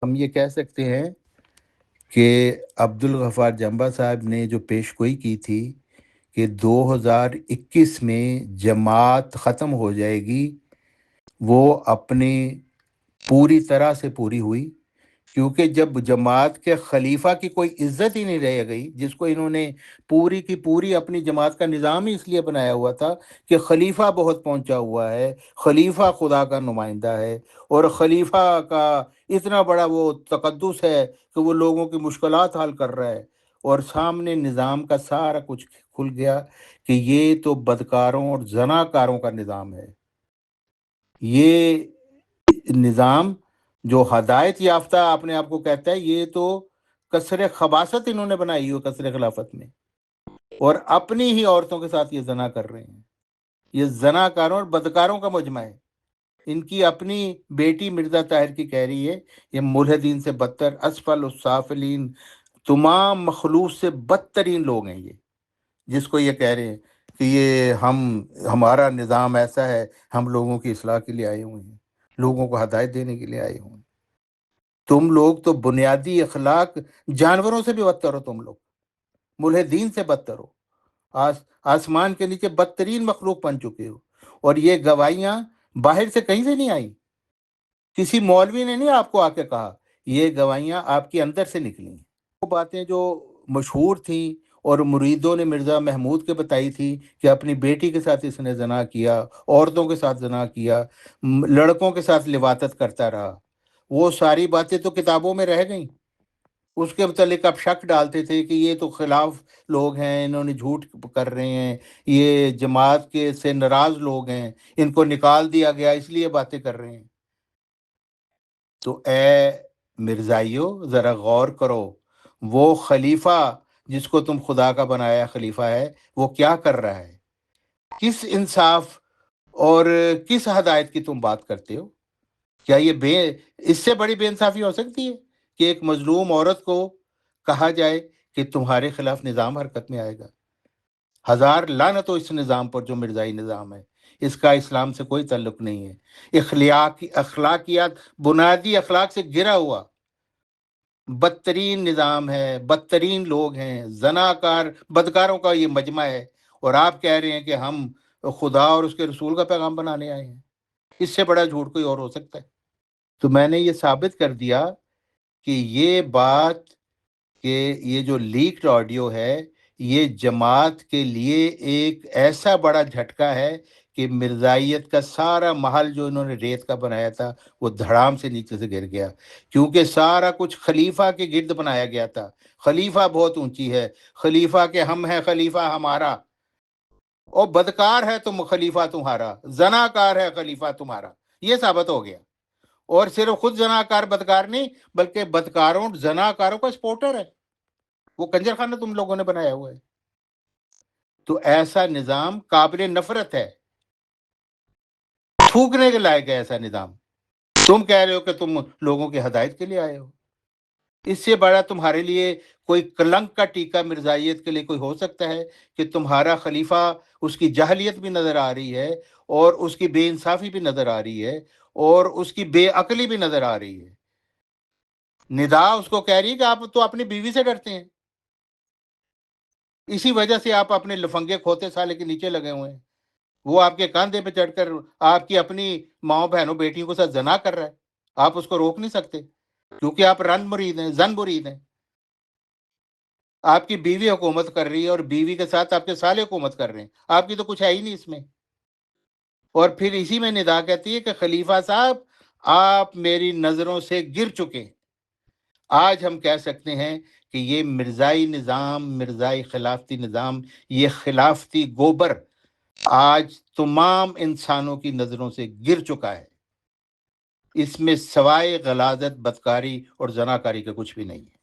ہم یہ کہہ سکتے ہیں کہ عبدالغفار جمبا صاحب نے جو پیش گوئی کی تھی کہ 2021 میں جماعت ختم ہو جائے گی، وہ اپنی پوری طرح سے پوری ہوئی، کیونکہ جب جماعت کے خلیفہ کی کوئی عزت ہی نہیں رہ گئی، جس کو انہوں نے پوری کی پوری اپنی جماعت کا نظام ہی اس لیے بنایا ہوا تھا کہ خلیفہ بہت پہنچا ہوا ہے، خلیفہ خدا کا نمائندہ ہے، اور خلیفہ کا اتنا بڑا وہ تقدس ہے کہ وہ لوگوں کی مشکلات حل کر رہا ہے، اور سامنے نظام کا سارا کچھ کھل گیا کہ یہ تو بدکاروں اور زناکاروں کا نظام ہے۔ یہ نظام جو ہدایت یافتہ اپنے آپ کو کہتا ہے، یہ تو کثر خباثت انہوں نے بنائی ہو کثر خلافت میں، اور اپنی ہی عورتوں کے ساتھ یہ زنا کر رہے ہیں۔ یہ زناکاروں اور بدکاروں کا مجمع ہے۔ ان کی اپنی بیٹی مرزا طاہر کی کہہ رہی ہے یہ ملحدین سے بدتر، اسفل السافلین، تمام مخلوق سے بدترین لوگ ہیں یہ، جس کو یہ کہہ رہے ہیں کہ یہ ہمارا نظام ایسا ہے، ہم لوگوں کی اصلاح کے لیے آئے ہوئے ہیں، لوگوں کو ہدایت دینے کے لیے آئے ہوئے ہیں۔ تم لوگ تو بنیادی اخلاق جانوروں سے بھی بدتر ہو، تم لوگ ملحدین سے بدتر ہو، آسمان کے نیچے بدترین مخلوق بن چکے ہو، اور یہ گواہیاں باہر سے کہیں سے نہیں آئیں، کسی مولوی نے نہیں آپ کو آ کے کہا، یہ گواہیاں آپ کے اندر سے نکلی ہیں۔ وہ باتیں جو مشہور تھیں اور مریدوں نے مرزا محمود کے بتائی تھی کہ اپنی بیٹی کے ساتھ اس نے زنا کیا، عورتوں کے ساتھ زنا کیا، لڑکوں کے ساتھ لواطت کرتا رہا، وہ ساری باتیں تو کتابوں میں رہ گئیں۔ اس کے متعلق آپ شک ڈالتے تھے کہ یہ تو خلاف لوگ ہیں، انہوں نے جھوٹ کر رہے ہیں، یہ جماعت کے سے ناراض لوگ ہیں، ان کو نکال دیا گیا اس لیے باتیں کر رہے ہیں۔ تو اے مرزائیو ذرا غور کرو، وہ خلیفہ جس کو تم خدا کا بنایا خلیفہ ہے، وہ کیا کر رہا ہے؟ کس انصاف اور کس ہدایت کی تم بات کرتے ہو؟ کیا یہ اس سے بڑی بے انصافی ہو سکتی ہے کہ ایک مظلوم عورت کو کہا جائے کہ تمہارے خلاف نظام حرکت میں آئے گا؟ ہزار لعنت ہو اس نظام پر جو مرزائی نظام ہے، اس کا اسلام سے کوئی تعلق نہیں ہے۔ اخلاقیات بنیادی اخلاق سے گرا ہوا بدترین نظام ہے، بدترین لوگ ہیں، زناکار بدکاروں کا یہ مجمع ہے، اور آپ کہہ رہے ہیں کہ ہم خدا اور اس کے رسول کا پیغام بنانے آئے ہیں۔ اس سے بڑا جھوٹ کوئی اور ہو سکتا ہے؟ تو میں نے یہ ثابت کر دیا کہ یہ بات کہ یہ جو لیکڈ آڈیو ہے یہ جماعت کے لیے ایک ایسا بڑا جھٹکا ہے کہ مرزائیت کا سارا محل جو انہوں نے ریت کا بنایا تھا وہ دھڑام سے نیچے سے گر گیا، کیونکہ سارا کچھ خلیفہ کے گرد بنایا گیا تھا۔ خلیفہ بہت اونچی ہے، خلیفہ کے ہم ہیں، خلیفہ ہمارا، اور بدکار ہے تم خلیفہ تمہارا، زناکار ہے خلیفہ تمہارا، یہ ثابت ہو گیا۔ اور صرف خود زناکار بدکار نہیں، بلکہ بدکاروں زناکاروں کا سپورٹر ہے، وہ کنجر خانہ تم لوگوں نے بنایا ہوا ہے۔ تو ایسا نظام قابل نفرت ہے، تھوکنے کے لائق ہے ایسا نظام۔ تم کہہ رہے ہو کہ تم لوگوں کی ہدایت کے لیے آئے ہو، اس سے بڑا تمہارے لیے کوئی کلنک کا ٹیکہ مرزائیت کے لیے کوئی ہو سکتا ہے کہ تمہارا خلیفہ، اس کی جہلیت بھی نظر آ رہی ہے، اور اس کی بے انصافی بھی نظر آ رہی ہے، اور اس کی بے عقلی بھی نظر آ رہی ہے۔ ندا اس کو کہہ رہی ہے کہ آپ تو اپنی بیوی سے ڈرتے ہیں، اسی وجہ سے آپ اپنے لفنگے کھوتے سالے کے نیچے لگے ہوئے ہیں، وہ آپ کے کاندھے پہ چڑھ کر آپ کی اپنی ماؤں بہنوں بیٹیوں کے ساتھ زنا کر رہا ہے، آپ اس کو روک نہیں سکتے کیونکہ آپ رن مرید ہیں، زن مرید ہیں۔ آپ کی بیوی حکومت کر رہی ہے، اور بیوی کے ساتھ آپ کے سالے حکومت کر رہے ہیں، آپ کی تو کچھ ہے ہی نہیں اس میں۔ اور پھر اسی میں ندا کہتی ہے کہ خلیفہ صاحب آپ میری نظروں سے گر چکے ہیں۔ آج ہم کہہ سکتے ہیں کہ یہ مرزائی نظام، مرزائی خلافتی نظام، یہ خلافتی گوبر آج تمام انسانوں کی نظروں سے گر چکا ہے۔ اس میں سوائے غلاظت، بدکاری اور زناکاری کا کچھ بھی نہیں ہے۔